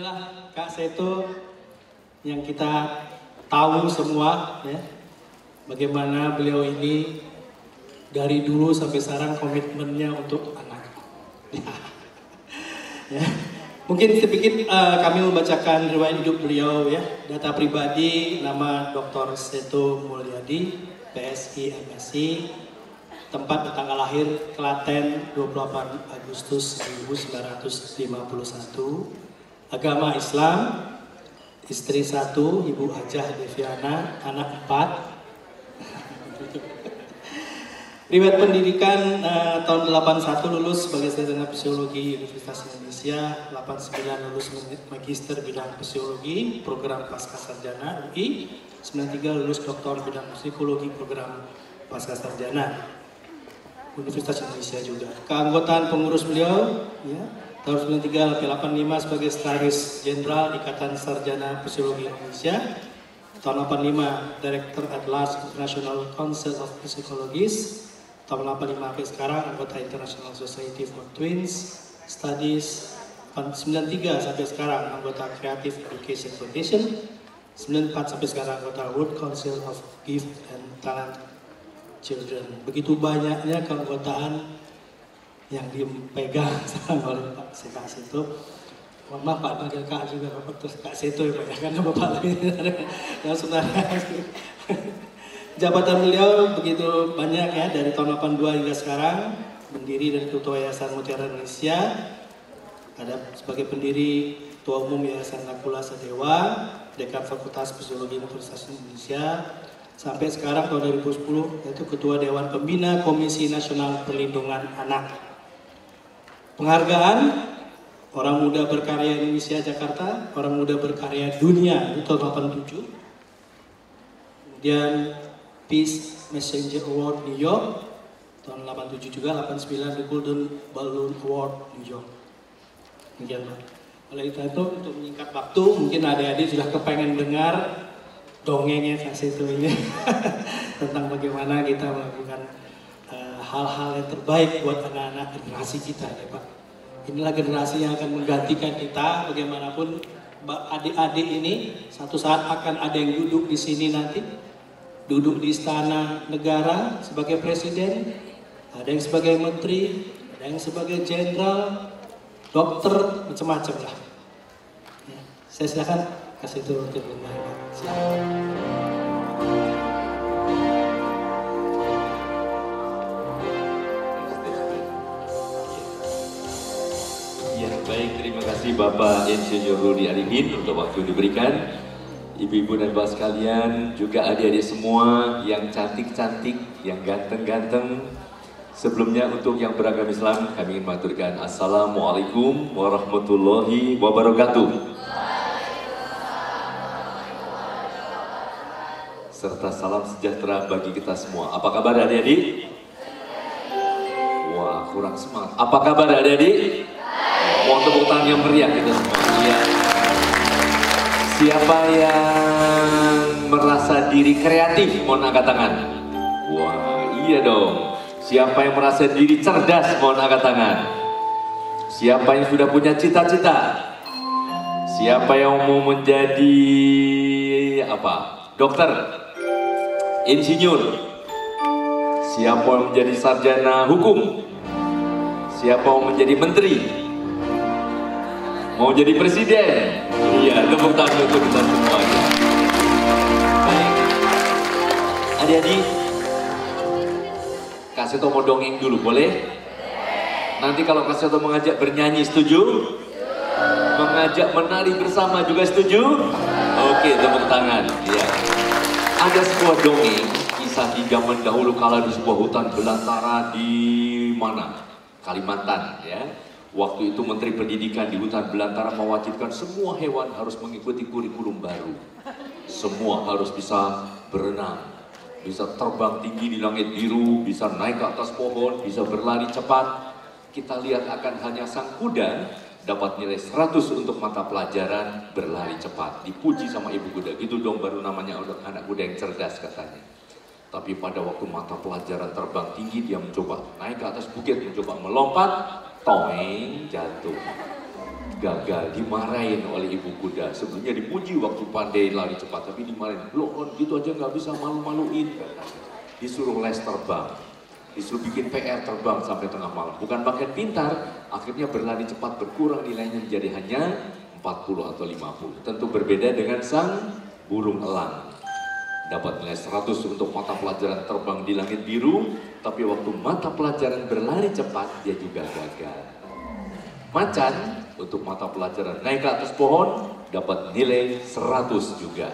Inilah Kak Seto yang kita tahu semua ya, bagaimana beliau ini dari dulu sampai sekarang komitmennya untuk anak. Ya. Mungkin sedikit kami membacakan riwayat hidup beliau ya. Data pribadi, nama Dr. Seto Mulyadi, PSI MSI, tempat tanggal lahir Klaten 28 Agustus 1951, agama Islam, istri 1, Ibu Hajah Deviana, anak 4. Riwayat pendidikan tahun 81 lulus sebagai sarjana psikologi Universitas Indonesia, 89 lulus magister bidang psikologi program pascasarjana UI, 93 lulus doktor bidang psikologi program pascasarjana Universitas Indonesia juga. Keanggotaan pengurus beliau ya, tahun 93 ke 85 sebagai Sekretaris Jenderal Ikatan Sarjana Psikologi Indonesia. Tahun 85 Director at Large International Council of Psychologists. Tahun 85 sampai sekarang anggota International Society for Twins Studies. 93 sampai sekarang anggota Creative Education Foundation. 94 sampai sekarang anggota World Council of Gift and Talent Children. Begitu banyaknya keanggotaan yang dipegang sama oleh Pak Seto. Mohon maaf Pak, panggil Kak juga, terus Kak Seto ya Pak, karena Bapak lagi yang sebenarnya. Jabatan beliau begitu banyak ya, dari tahun 82 hingga sekarang, berdiri dari Ketua Yayasan Mutiara Indonesia, ada sebagai pendiri Ketua Umum Yayasan Nakula Sadewa, Dekan Fakultas Psikologi Universitas Indonesia, sampai sekarang tahun 2010 yaitu Ketua Dewan Pembina Komisi Nasional Perlindungan Anak. Penghargaan Orang Muda Berkarya Indonesia Jakarta, Orang Muda Berkarya Dunia itu tahun 87. Kemudian Peace Messenger Award New York tahun 87 juga, 89 The Golden Balloon Award New York. Demikian Pak. Oleh itu untuk menyingkat waktu, mungkin adik-adik sudah kepengen dengar dongengnya Kak Seto ini tentang bagaimana kita melakukan hal-hal yang terbaik buat anak-anak generasi kita ya Pak. Inilah generasi yang akan menggantikan kita bagaimanapun. Adik-adik ini satu saat akan ada yang duduk di sini nanti, duduk di istana negara sebagai presiden, ada yang sebagai menteri, ada yang sebagai jenderal, dokter, macam-macam lah. Ya, saya silakan kasih turun ke rumah. Ya, baik, terima kasih Bapak Insinyur Rudi Arifin untuk waktu diberikan. Ibu-ibu dan bapak sekalian, juga adik-adik semua yang cantik-cantik, yang ganteng-ganteng. Sebelumnya untuk yang beragama Islam, kami ingin mengaturkan Assalamualaikum warahmatullahi wabarakatuh. Serta salam sejahtera bagi kita semua. Apa kabar adik-adik? Wah, kurang semangat. Apa kabar adik-adik? Mohon tepuk tangan yang meriah kita semua. Ya. Siapa yang merasa diri kreatif? Mohon angkat tangan. Wah, iya dong. Siapa yang merasa diri cerdas? Mohon angkat tangan. Siapa yang sudah punya cita-cita? Siapa yang mau menjadi apa? Dokter? Insinyur? Siapa yang menjadi sarjana hukum? Siapa yang menjadi menteri? Mau jadi presiden? Iya, tepuk tangan untuk kita semuanya. Baik. Adik-adik, Kak Seto mau dongeng dulu, boleh? Nanti kalau Kak Seto mengajak bernyanyi, setuju? Mengajak menari bersama juga setuju? Oke, tepuk tangan. Ya. Ada sebuah dongeng, kisah di zaman dahulu kala di sebuah hutan belantara di mana? Kalimantan, ya. Waktu itu Menteri Pendidikan di hutan belantara mewajibkan semua hewan harus mengikuti kurikulum baru. Semua harus bisa berenang, bisa terbang tinggi di langit biru, bisa naik ke atas pohon, bisa berlari cepat. Kita lihat akan hanya sang kuda dapat nilai 100 untuk mata pelajaran berlari cepat. Dipuji sama ibu kuda, gitu dong baru namanya anak kuda yang cerdas katanya. Tapi pada waktu mata pelajaran terbang tinggi, dia mencoba naik ke atas bukit, mencoba melompat, toeng, jatuh. gagal, dimarahin oleh ibu kuda. Sebelumnya dipuji waktu pandai lari cepat, tapi dimarahin. Bloon gitu aja nggak bisa, malu-maluin. Disuruh les terbang, disuruh bikin PR terbang sampai tengah malam. Bukan makin pintar, akhirnya berlari cepat berkurang nilainya menjadi hanya 40 atau 50. Tentu berbeda dengan sang burung elang. Dapat nilai 100 untuk mata pelajaran terbang di langit biru, tapi waktu mata pelajaran berlari cepat, dia juga gagal. Macan untuk mata pelajaran naik ke atas pohon, dapat nilai 100 juga.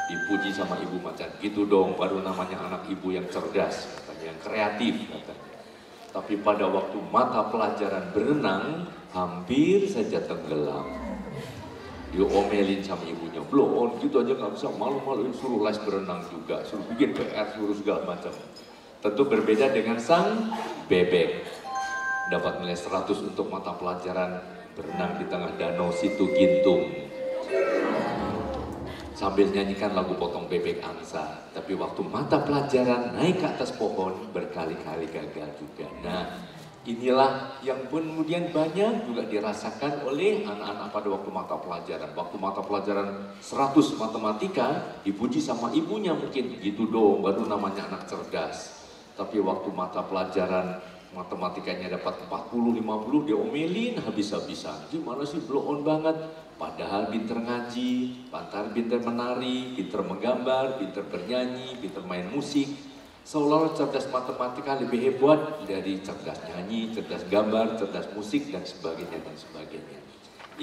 Dipuji sama ibu macan, gitu dong baru namanya anak ibu yang cerdas, katanya, yang kreatif katanya. Tapi pada waktu mata pelajaran berenang, hampir saja tenggelam. Diomelin sama ibunya, Bloon gitu aja nggak bisa, malu-maluin, suruh les berenang juga, suruh bikin PR, suruh segala macam. Tentu berbeda dengan sang bebek. Dapat nilai 100 untuk mata pelajaran berenang di tengah danau Situ Gintung. Sambil nyanyikan lagu Potong Bebek Angsa. Tapi waktu mata pelajaran naik ke atas pohon, berkali-kali gagal juga. Nah, inilah yang kemudian banyak juga dirasakan oleh anak-anak pada waktu mata pelajaran. Waktu mata pelajaran 100 matematika, dipuji sama ibunya mungkin, gitu dong, baru namanya anak cerdas. Tapi waktu mata pelajaran matematikanya dapat 40-50, dia omelin habis-habisan. Gimana sih, bloon banget. Padahal pinter ngaji, pinter menari, pinter menggambar, pinter bernyanyi, pinter main musik. Seolah-olah cerdas matematika lebih hebat dari cerdas nyanyi, cerdas gambar, cerdas musik, dan sebagainya, dan sebagainya.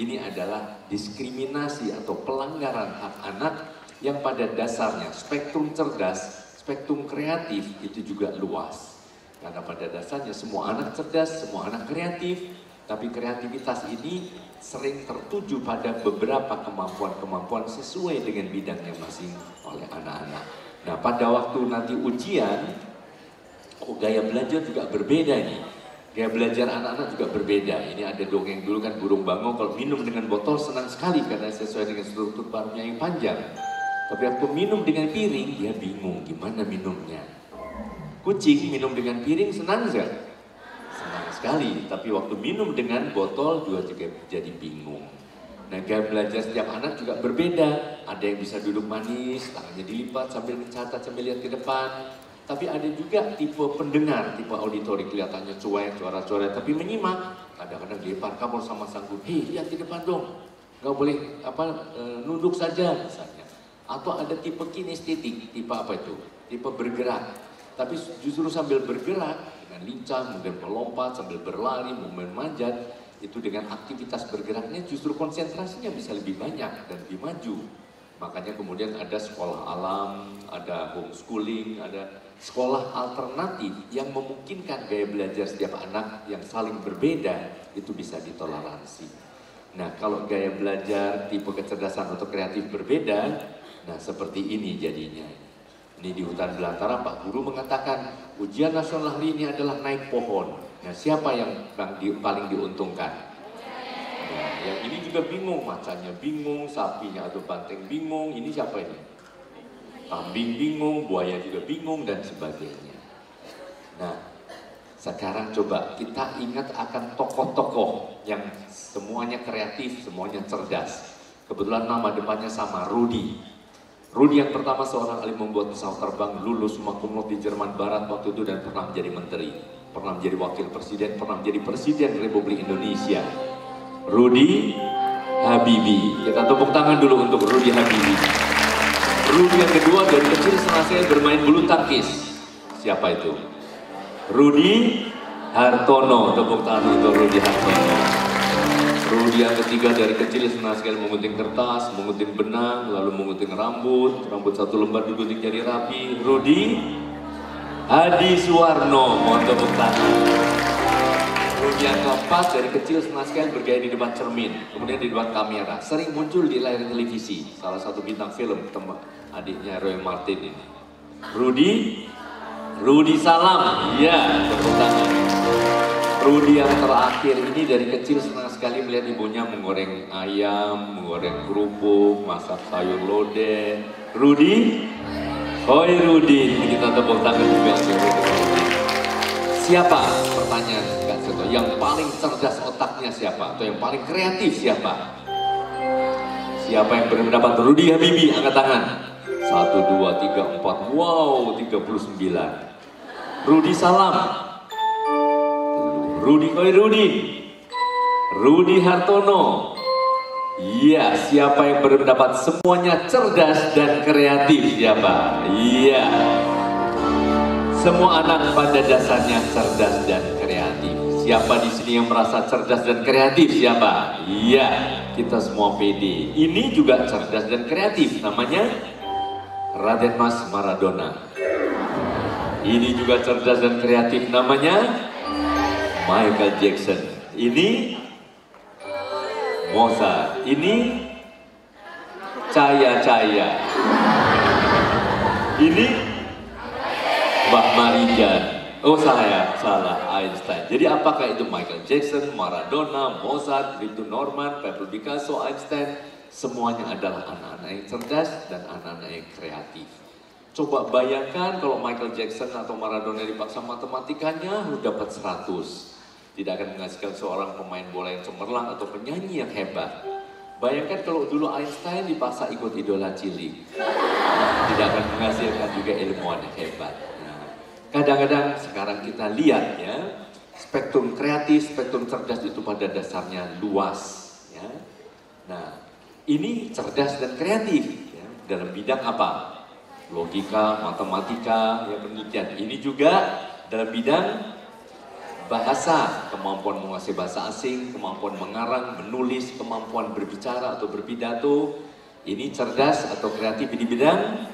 Ini adalah diskriminasi atau pelanggaran hak anak yang pada dasarnya spektrum cerdas, spektrum kreatif itu juga luas. Karena pada dasarnya semua anak cerdas, semua anak kreatif, tapi kreativitas ini sering tertuju pada beberapa kemampuan-kemampuan sesuai dengan bidangnya masing oleh anak-anak. Nah, pada waktu nanti ujian, gaya belajar juga berbeda nih. Gaya belajar anak-anak juga berbeda. Ini ada dongeng dulu kan, burung bangau kalau minum dengan botol senang sekali karena sesuai dengan struktur paruhnya yang panjang. Tapi waktu minum dengan piring, dia bingung gimana minumnya. Kucing minum dengan piring senang nggak? Senang sekali, tapi waktu minum dengan botol juga jadi bingung. Nah, gaya belajar setiap anak juga berbeda. Ada yang bisa duduk manis, tangannya dilipat sambil mencatat, sambil lihat ke depan. Tapi ada juga tipe pendengar, tipe auditori, kelihatannya cuek, coret-coret, tapi menyimak. Kadang-kadang dilempar kabur sama sang guru, hei lihat ke depan dong, nggak boleh nunduk saja misalnya. Atau ada tipe kinestetik, tipe apa itu? Tipe bergerak. Tapi justru sambil bergerak dengan lincah, kemudian melompat, sambil berlari, manjat, itu dengan aktivitas bergeraknya justru konsentrasinya bisa lebih banyak dan lebih maju. Makanya kemudian ada sekolah alam, ada homeschooling, ada sekolah alternatif yang memungkinkan gaya belajar setiap anak yang saling berbeda itu bisa ditoleransi. Nah, kalau gaya belajar tipe kecerdasan atau kreatif berbeda, nah seperti ini jadinya. Ini di hutan belantara Pak Guru mengatakan ujian nasional hari ini adalah naik pohon. Nah, siapa yang paling diuntungkan? Nah, yang ini juga bingung, macannya bingung, sapinya atau banteng bingung. Ini siapa ini? Kambing bingung, buaya juga bingung, dan sebagainya. Nah, sekarang coba kita ingat akan tokoh-tokoh yang semuanya kreatif, semuanya cerdas. Kebetulan nama depannya sama, Rudy. Rudy yang pertama seorang ahli membuat pesawat terbang, lulus summa cum laude di Jerman Barat waktu itu dan pernah menjadi menteri, pernah menjadi wakil presiden, pernah menjadi presiden Republik Indonesia. Rudy Habibie. Kita tepuk tangan dulu untuk Rudy Habibie. Rudy yang kedua dari kecil senasib bermain bulu tangkis. Siapa itu? Rudy Hartono. Tepuk tangan untuk Rudy Hartono. Rudy yang ketiga dari kecil senang sekali mengunting kertas, mengunting benang, lalu mengunting rambut satu lembar digunting jadi rapi. Rudy Hadi Suwarno, mohon tepuk tangan. Rudy yang keempat dari kecil senang sekali bergaya di depan cermin, kemudian di depan kamera, sering muncul di layar televisi. Salah satu bintang film, teman adiknya Roy Martin ini. Rudy Salam, iya, tepuk tangan. Rudy yang terakhir ini dari kecil senang sekali melihat ibunya menggoreng ayam, menggoreng kerupuk, masak sayur lodeh. Rudy, hoi Rudy, kita tepuk tangan juga. Siapa? Pertanyaan Kak Seto, yang paling cerdas otaknya siapa? Atau yang paling kreatif siapa? Siapa yang berpendapat Rudy Habibi? Angkat tangan. 1, 2, 3, 4. Wow, 39. Rudy Salam. Rudy Koirudin. Rudy Hartono. Iya, siapa yang berpendapat semuanya cerdas dan kreatif? Siapa? Iya. Semua anak pada dasarnya cerdas dan kreatif. Siapa di sini yang merasa cerdas dan kreatif? Siapa? Iya, kita semua pede. Ini juga cerdas dan kreatif. Namanya Raden Mas Maradona. Ini juga cerdas dan kreatif. Namanya Michael Jackson. Ini Mozart. Ini Cahaya. Ini Mbak Marijan. Oh salah, Einstein. Jadi apakah itu Michael Jackson, Maradona, Mozart, Victor Norman, Pablo Picasso, Einstein? Semuanya adalah anak-anak yang cerdas dan anak-anak yang kreatif. Coba bayangkan kalau Michael Jackson atau Maradona dipaksa matematikanya harus dapat 100. Tidak akan menghasilkan seorang pemain bola yang cemerlang atau penyanyi yang hebat. Bayangkan kalau dulu Einstein dipaksa ikut idola cilik. Tidak akan menghasilkan juga ilmuwan yang hebat. Kadang-kadang sekarang kita lihat ya, spektrum kreatif, spektrum cerdas itu pada dasarnya luas. Ya. Nah, ini cerdas dan kreatif ya. Dalam bidang apa? Logika, matematika, ya penelitian. Ini juga dalam bidang bahasa, kemampuan menguasai bahasa asing, kemampuan mengarang, menulis, kemampuan berbicara atau berpidato. Ini cerdas atau kreatif di bidang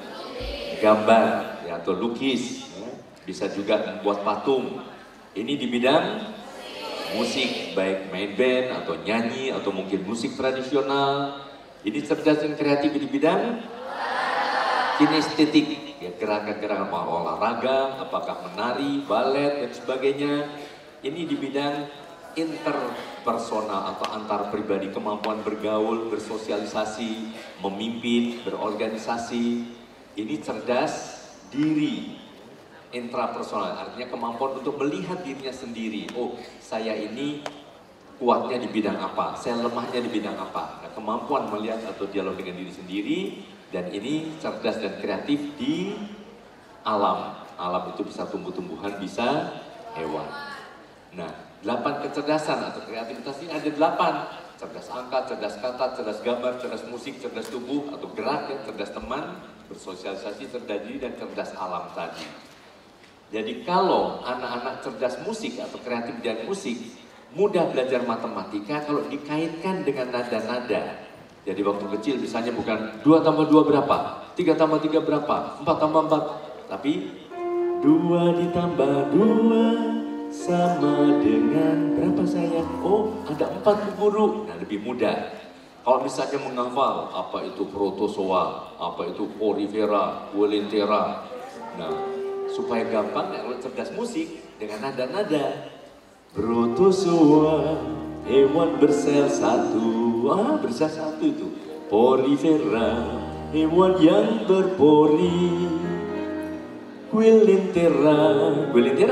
gambar ya, atau lukis. Bisa juga membuat patung. Ini di bidang musik, baik main band atau nyanyi atau mungkin musik tradisional. Ini cerdas dan kreatif di bidang kinestetik, ya, gerakan-gerakan olahraga, apakah menari, balet dan sebagainya. Ini di bidang interpersonal atau antar pribadi, kemampuan bergaul, bersosialisasi, memimpin, berorganisasi. Ini cerdas diri. Intrapersonal, artinya kemampuan untuk melihat dirinya sendiri. Oh, saya ini kuatnya di bidang apa, saya lemahnya di bidang apa. Nah, kemampuan melihat atau dialog dengan diri sendiri, dan ini cerdas dan kreatif di alam. Alam itu bisa tumbuh-tumbuhan, bisa hewan. Nah, 8 kecerdasan atau kreativitas ini ada 8. Cerdas angka, cerdas kata, cerdas gambar, cerdas musik, cerdas tubuh atau gerak, ya, cerdas teman, bersosialisasi, cerdas diri, dan cerdas alam tadi. Jadi kalau anak-anak cerdas musik atau kreatif dan musik, mudah belajar matematika kalau dikaitkan dengan nada-nada. Jadi waktu kecil misalnya bukan 2 tambah 2 berapa, 3 tambah 3 berapa, 4 tambah 4. Tapi 2 ditambah 2 sama dengan berapa sayang? Oh, ada 4 guru. Nah, lebih mudah. Kalau misalnya menghafal apa itu protozoa, apa itu porifera, wilentera. Nah, supaya gampang, kalau cerdas musik dengan nada-nada. Protozoa, hewan bersel satu. Bersel satu itu. Porifera, hewan yang berpori. Wilentera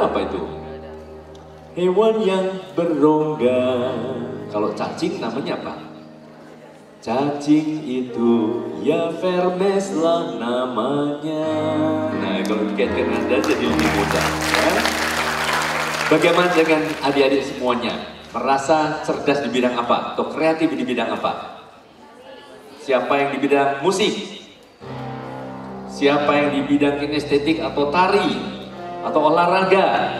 apa itu? Hewan yang berongga. Kalau cacing namanya apa? Cacing itu ya Vermes lah namanya. Nah, kalau dikaitkan nada jadi lebih mudah ya. Bagaimana dengan adik-adik semuanya? Merasa cerdas di bidang apa? Atau kreatif di bidang apa? Siapa yang di bidang musik? Siapa yang di bidang kinestetik atau tari? Atau olahraga?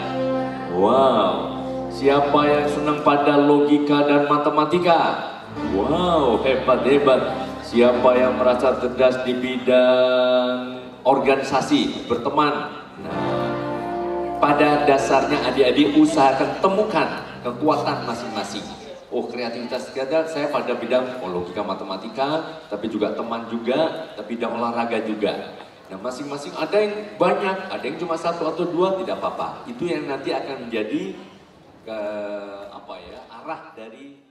Wow. Siapa yang senang pada logika dan matematika? Wow, hebat-hebat. Siapa yang merasa cerdas di bidang organisasi, berteman? Nah, pada dasarnya adik-adik usahakan temukan kekuatan masing-masing. Oh, kreativitas saya pada bidang logika matematika, tapi juga teman juga, tapi bidang olahraga juga. Nah, masing-masing ada yang banyak, ada yang cuma 1 atau 2, tidak apa-apa. Itu yang nanti akan menjadi arah dari